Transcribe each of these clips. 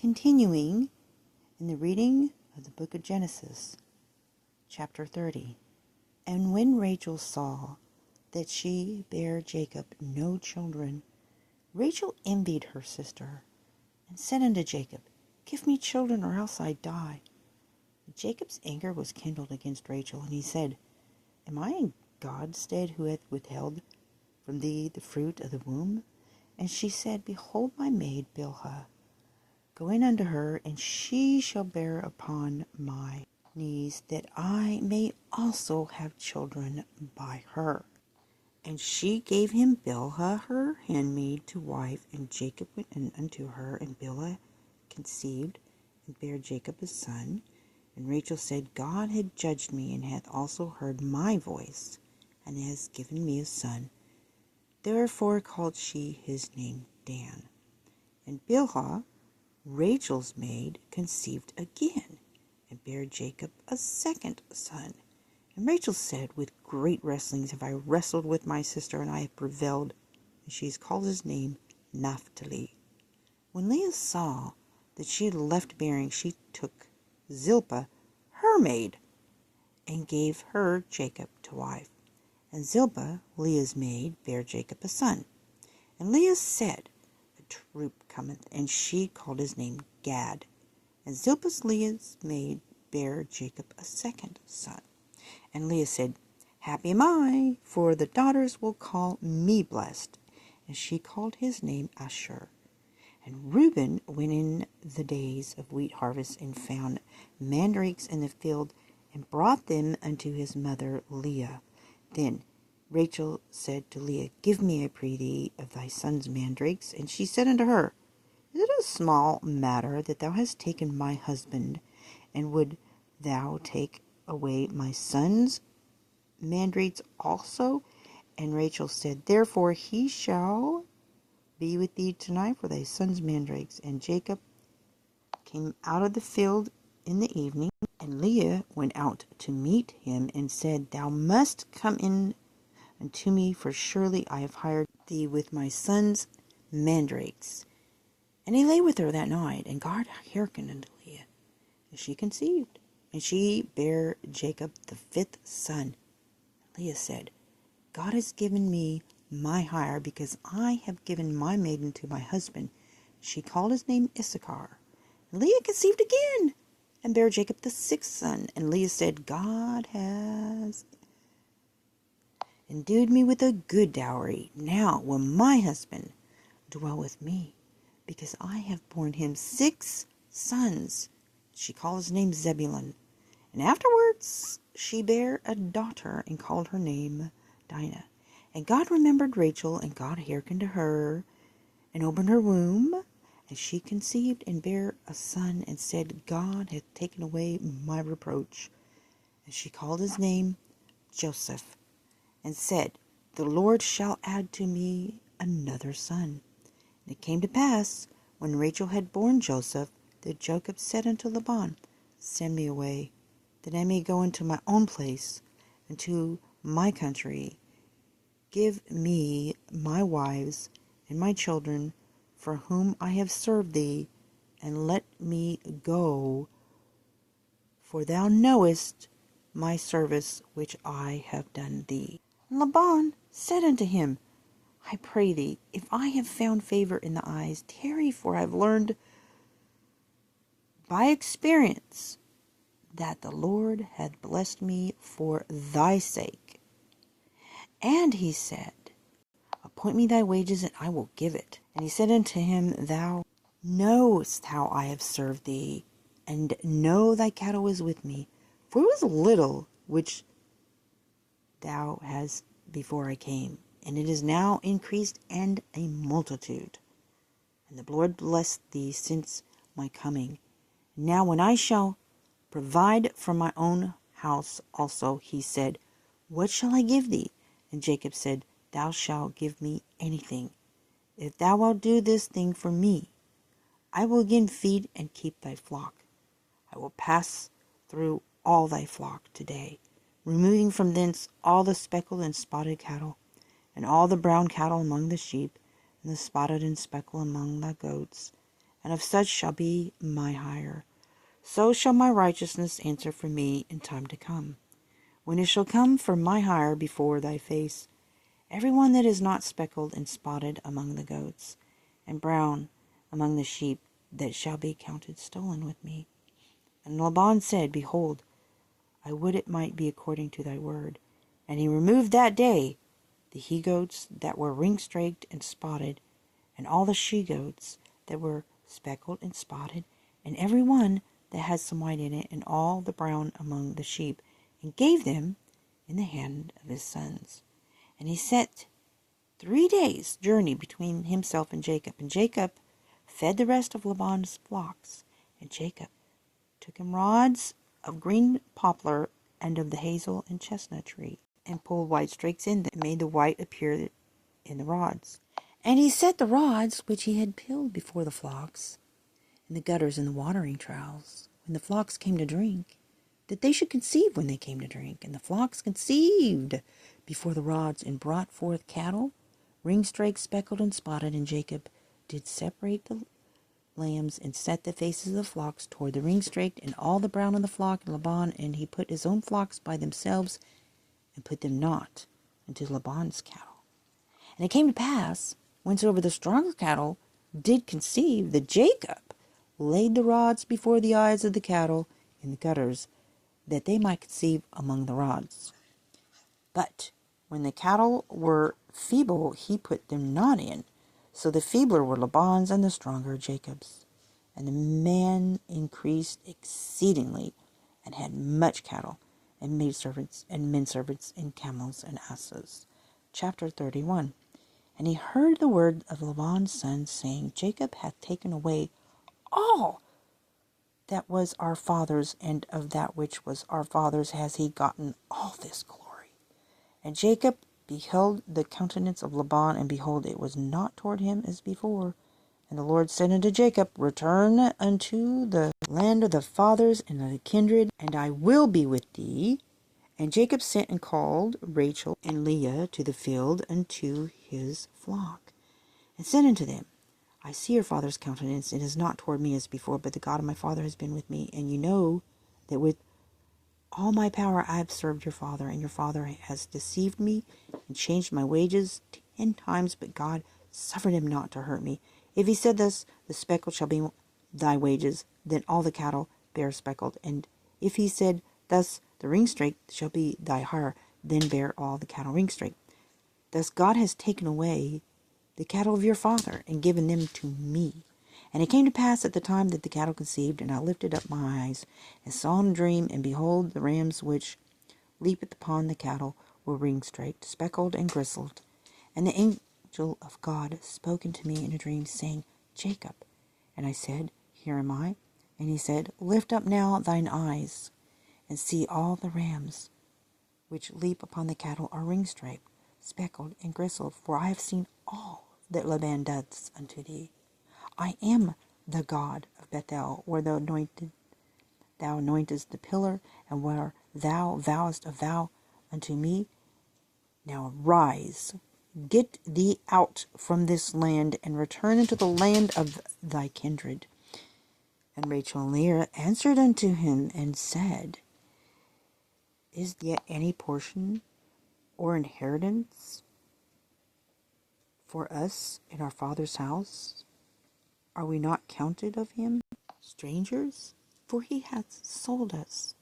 Continuing in the reading of the book of Genesis, chapter 30. And when Rachel saw that she bare Jacob no children, Rachel envied her sister, and said unto Jacob, Give me children, or else I die. Jacob's anger was kindled against Rachel, and he said, Am I in God's stead, who hath withheld from thee the fruit of the womb? And she said, Behold my maid Bilhah. Go in unto her, and she shall bear upon my knees, that I may also have children by her. And she gave him Bilhah her handmaid to wife, and Jacob went in unto her, and Bilhah conceived, and bare Jacob a son. And Rachel said, God had judged me, and hath also heard my voice, and has given me a son. Therefore called she his name Dan. And Bilhah, Rachel's maid, conceived again, and bare Jacob a second son. And Rachel said, With great wrestlings have I wrestled with my sister, and I have prevailed. And she has called his name Naphtali. When Leah saw that she had left bearing, she took Zilpah, her maid, and gave her Jacob to wife. And Zilpah, Leah's maid, bare Jacob a son. And Leah said, A troop cometh, and she called his name Gad. And Zilpah, Leah's maid, bare Jacob a second son. And Leah said, Happy am I, for the daughters will call me blessed. And she called his name Asher. And Reuben went in the days of wheat harvest, and found mandrakes in the field, and brought them unto his mother Leah. Then Rachel said to Leah, Give me, I pray thee, of thy son's mandrakes. And she said unto her, Is it a small matter that thou hast taken my husband, and would thou take away my son's mandrakes also? And Rachel said, Therefore he shall be with thee tonight for thy son's mandrakes. And Jacob came out of the field in the evening, and Leah went out to meet him, and said, Thou must come in unto me, for surely I have hired thee with my son's mandrakes. And he lay with her that night, and God hearkened unto Leah, and she conceived, and she bare Jacob the fifth son. Leah said, God has given me my hire, because I have given my maiden to my husband. She called his name Issachar. And Leah conceived again, and bare Jacob the sixth son. And Leah said, God has endued me with a good dowry. Now will my husband dwell with me, because I have borne him 6 sons. She called his name Zebulun. And afterwards she bare a daughter, and called her name Dinah. And God remembered Rachel, and God hearkened to her, and opened her womb. And she conceived, and bare a son, and said, God hath taken away my reproach. And she called his name Joseph, and said, The Lord shall add to me another son. And it came to pass, when Rachel had borne Joseph, that Jacob said unto Laban, Send me away, that I may go into my own place, and to my country. Give me my wives and my children, for whom I have served thee, and let me go, for thou knowest my service which I have done thee. And Laban said unto him, I pray thee, if I have found favor in the eyes, tarry, for I have learned by experience that the Lord hath blessed me for thy sake. And he said, Appoint me thy wages, and I will give it. And he said unto him, Thou knowest how I have served thee, and know thy cattle is with me. For it was little which thou hast before I came, and it is now increased and a multitude. And the Lord blessed thee since my coming. Now when I shall provide for my own house also, he said, What shall I give thee? And Jacob said, Thou shalt give me anything. If thou wilt do this thing for me, I will again feed and keep thy flock. I will pass through all thy flock today, removing from thence all the speckled and spotted cattle, and all the brown cattle among the sheep, and the spotted and speckled among the goats, and of such shall be my hire. So shall my righteousness answer for me in time to come, when it shall come for my hire before thy face. Every one that is not speckled and spotted among the goats, and brown among the sheep, that shall be counted stolen with me. And Laban said, Behold, I would it might be according to thy word. And he removed that day the he-goats that were ring-straked and spotted, and all the she-goats that were speckled and spotted, and every one that had some white in it, and all the brown among the sheep, and gave them in the hand of his sons. And he set 3 days' journey between himself and Jacob fed the rest of Laban's flocks. And Jacob took him rods of green poplar and of the hazel and chestnut tree, and pulled white streaks in them, and made the white appear in the rods. And he set the rods which he had peeled before the flocks in the gutters and the watering troughs, when the flocks came to drink, that they should conceive when they came to drink. And the flocks conceived before the rods, and brought forth cattle, ring-straked, speckled, and spotted. And Jacob did separate the lambs, and set the faces of the flocks toward the ring-straked, and all the brown of the flock in Laban. And he put his own flocks by themselves, and put them not into Laban's cattle. And it came to pass, whensoever the stronger cattle did conceive, that Jacob laid the rods before the eyes of the cattle in the gutters, that they might conceive among the rods. But when the cattle were feeble, he put them not in. So the feebler were Laban's, and the stronger Jacob's. And the man increased exceedingly, and had much cattle, and maidservants, and menservants, and camels, and asses. Chapter 31. And he heard the word of Laban's son, saying, Jacob hath taken away all that was our father's, and of that which was our father's has he gotten all this glory. And Jacob beheld the countenance of Laban, and behold, it was not toward him as before. And the Lord said unto Jacob, Return unto the land of the fathers and of the kindred, and I will be with thee. And Jacob sent and called Rachel and Leah to the field unto his flock, and said unto them, I see your father's countenance, it is not toward me as before, but the God of my father has been with me. And you know that with all my power I have served your father, and your father has deceived me and changed my wages 10 times, but God suffered him not to hurt me. If he said thus, the speckled shall be thy wages, then all the cattle bear speckled. And if he said thus, the ring-straked shall be thy hire, then bear all the cattle ring-straked. Thus God has taken away the cattle of your father, and given them to me. And it came to pass at the time that the cattle conceived, and I lifted up my eyes, and saw in a dream, and behold, the rams which leapeth upon the cattle were ring-straked, speckled, and gristled. And the angel of God spoke unto me in a dream, saying, Jacob. And I said, Here am I. And he said, Lift up now thine eyes, and see all the rams which leap upon the cattle are ring-straked, speckled, and gristled, for I have seen all that Laban doth unto thee. I am the God of Bethel, where thou anointest the pillar, and where thou vowest a vow unto me. Now arise, get thee out from this land, and return into the land of thy kindred. And Rachel and Leah answered unto him, and said, Is yet any portion or inheritance for us in our father's house? Are we not counted of him strangers? For he hath sold us,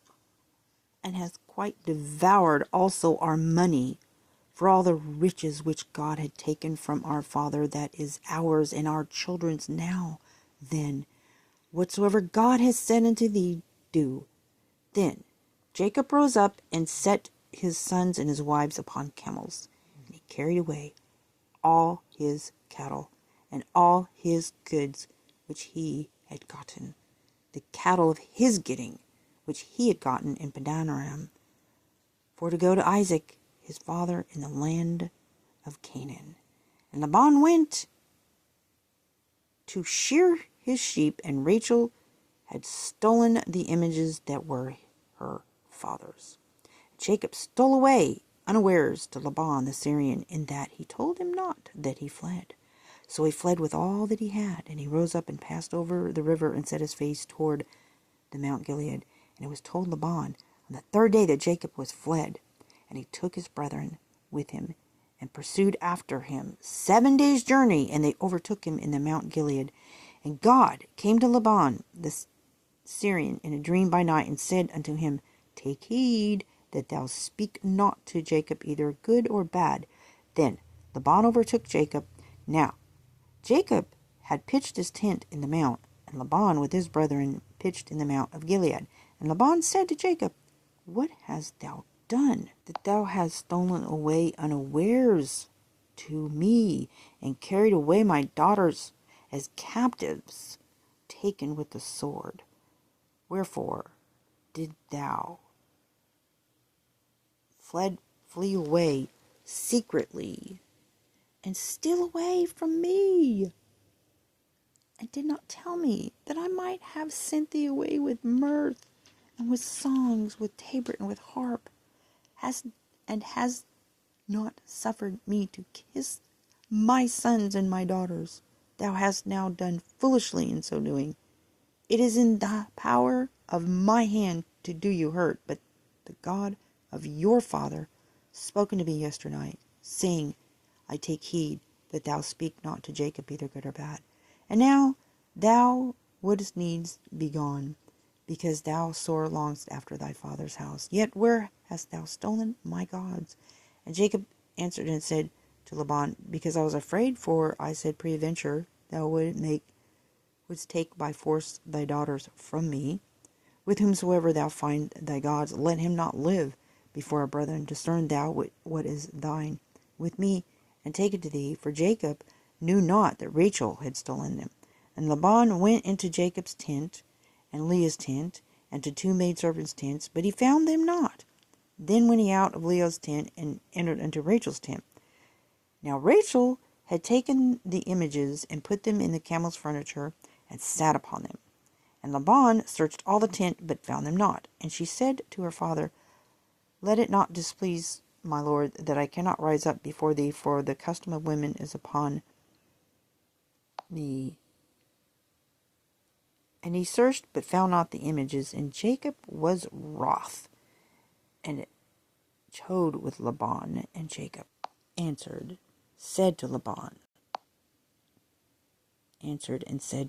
and hath quite devoured also our money, for all the riches which God had taken from our father, that is ours and our children's now. Then, whatsoever God has said unto thee, do. Then Jacob rose up and set his sons and his wives upon camels, and he carried away all his cattle, and all his goods which he had gotten, the cattle of his getting, which he had gotten in Padan Aram, for to go to Isaac his father in the land of Canaan. And Laban went to shear his sheep, and Rachel had stolen the images that were her father's. Jacob stole away unawares to Laban the Syrian, in that he told him not that he fled. So he fled with all that he had, and he rose up and passed over the river and set his face toward the Mount Gilead. And it was told Laban on the third day that Jacob was fled. And he took his brethren with him and pursued after him 7 days' journey, and they overtook him in the Mount Gilead. And God came to Laban the Syrian in a dream by night, and said unto him, Take heed that thou speak not to Jacob either good or bad. Then Laban overtook Jacob. Now Jacob had pitched his tent in the mount, and Laban with his brethren pitched in the mount of Gilead. And Laban said to Jacob, What hast thou done, that thou hast stolen away unawares to me, and carried away my daughters as captives, taken with the sword? Wherefore did thou flee away secretly, and steal away from me, and did not tell me, that I might have sent thee away with mirth, and with songs, with tabret, and with harp, hast not suffered me to kiss my sons and my daughters? Thou hast now done foolishly in so doing. It is in the power of my hand to do you hurt, but the God of your father spoken to me yesternight, saying, I take heed that thou speak not to Jacob either good or bad. And now thou wouldst needs be gone, because thou sore longest after thy father's house. Yet where hast thou stolen my gods? And Jacob answered and said to Laban, Because I was afraid, for I said peradventure thou wouldst take by force thy daughters from me. With whomsoever thou find thy gods, let him not live before our brethren. Discern thou what is thine with me, and take it to thee. For Jacob knew not that Rachel had stolen them. And Laban went into Jacob's tent, and Leah's tent, and to 2 maidservants' tents, but he found them not. Then went he out of Leah's tent, and entered into Rachel's tent. Now Rachel had taken the images, and put them in the camel's furniture, and sat upon them. And Laban searched all the tent, but found them not. And she said to her father, Let it not displease my lord, that I cannot rise up before thee, for the custom of women is upon me. And he searched, but found not the images. And Jacob was wroth, and chode with Laban. And Jacob answered and said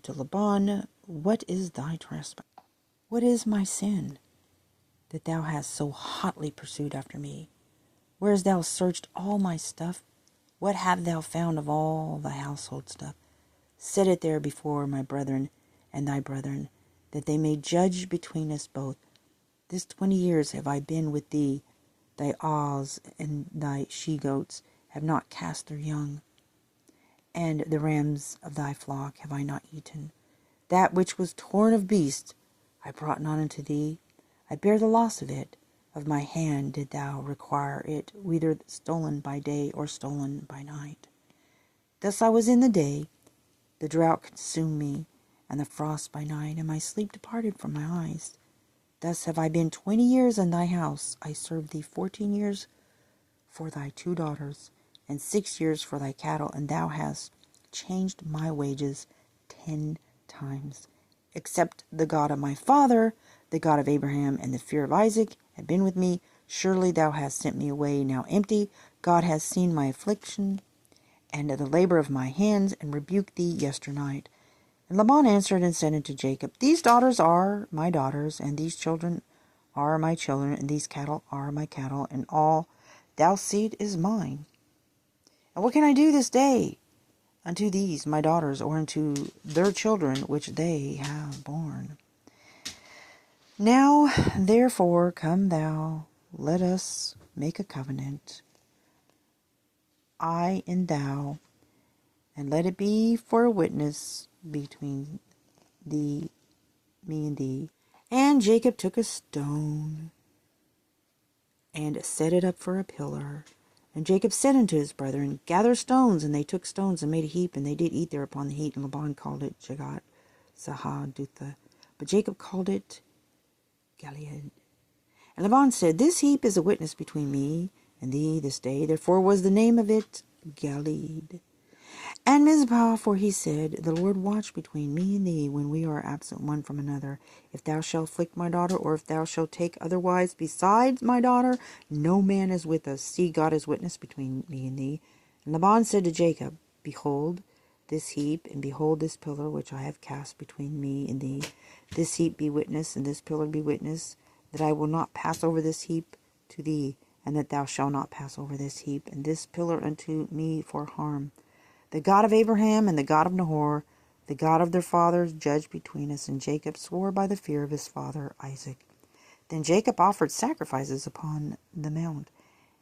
to Laban, What is thy trespass? What is my sin, that thou hast so hotly pursued after me? Where hast thou searched all my stuff? What have thou found of all the household stuff? Set it there before my brethren and thy brethren, that they may judge between us both. This 20 years have I been with thee. Thy ewes and thy she-goats have not cast their young, and the rams of thy flock have I not eaten. That which was torn of beasts I brought not unto thee. I bear the loss of it. Of my hand did thou require it, whether stolen by day or stolen by night. Thus I was in the day, the drought consumed me, and the frost by night, and my sleep departed from my eyes. Thus have I been 20 years in thy house. I served thee 14 years for thy 2 daughters, and 6 years for thy cattle, and thou hast changed my wages 10 times. Except the God of my father, the God of Abraham, and the fear of Isaac had been with me, surely thou hast sent me away now empty. God has seen my affliction and the labor of my hands, and rebuked thee yesternight. And Laban answered and said unto Jacob, These daughters are my daughters, and these children are my children, and these cattle are my cattle, and all thou seest is mine. And what can I do this day unto these my daughters, or unto their children which they have borne? Now therefore come thou, let us make a covenant, I and thou, and let it be for a witness between me and thee. And Jacob took a stone and set it up for a pillar. And Jacob said unto his brethren, Gather stones. And they took stones and made a heap, and they did eat there upon the heap. And Laban called it Jagat Sahadutha, but Jacob called it Gilead. And Laban said, This heap is a witness between me and thee this day. Therefore was the name of it Gilead. And Mizpah, for he said, The Lord watch between me and thee when we are absent one from another. If thou shalt afflict my daughter, or if thou shalt take otherwise besides my daughter, no man is with us. See, God is witness between me and thee. And Laban said to Jacob, Behold this heap, and behold this pillar which I have cast between me and thee. This heap be witness, and this pillar be witness, that I will not pass over this heap to thee, and that thou shalt not pass over this heap, and this pillar unto me for harm. The God of Abraham and the God of Nahor, the God of their fathers, judged between us. And Jacob swore by the fear of his father Isaac. Then Jacob offered sacrifices upon the mount,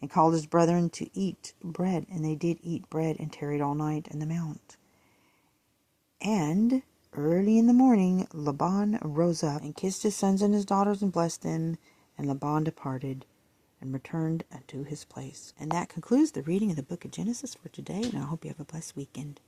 and called his brethren to eat bread. And they did eat bread, and tarried all night in the mount. And early in the morning Laban rose up, and kissed his sons and his daughters, and blessed them. And Laban departed, and returned unto his place. And that concludes the reading of the book of Genesis for today, and I hope you have a blessed weekend.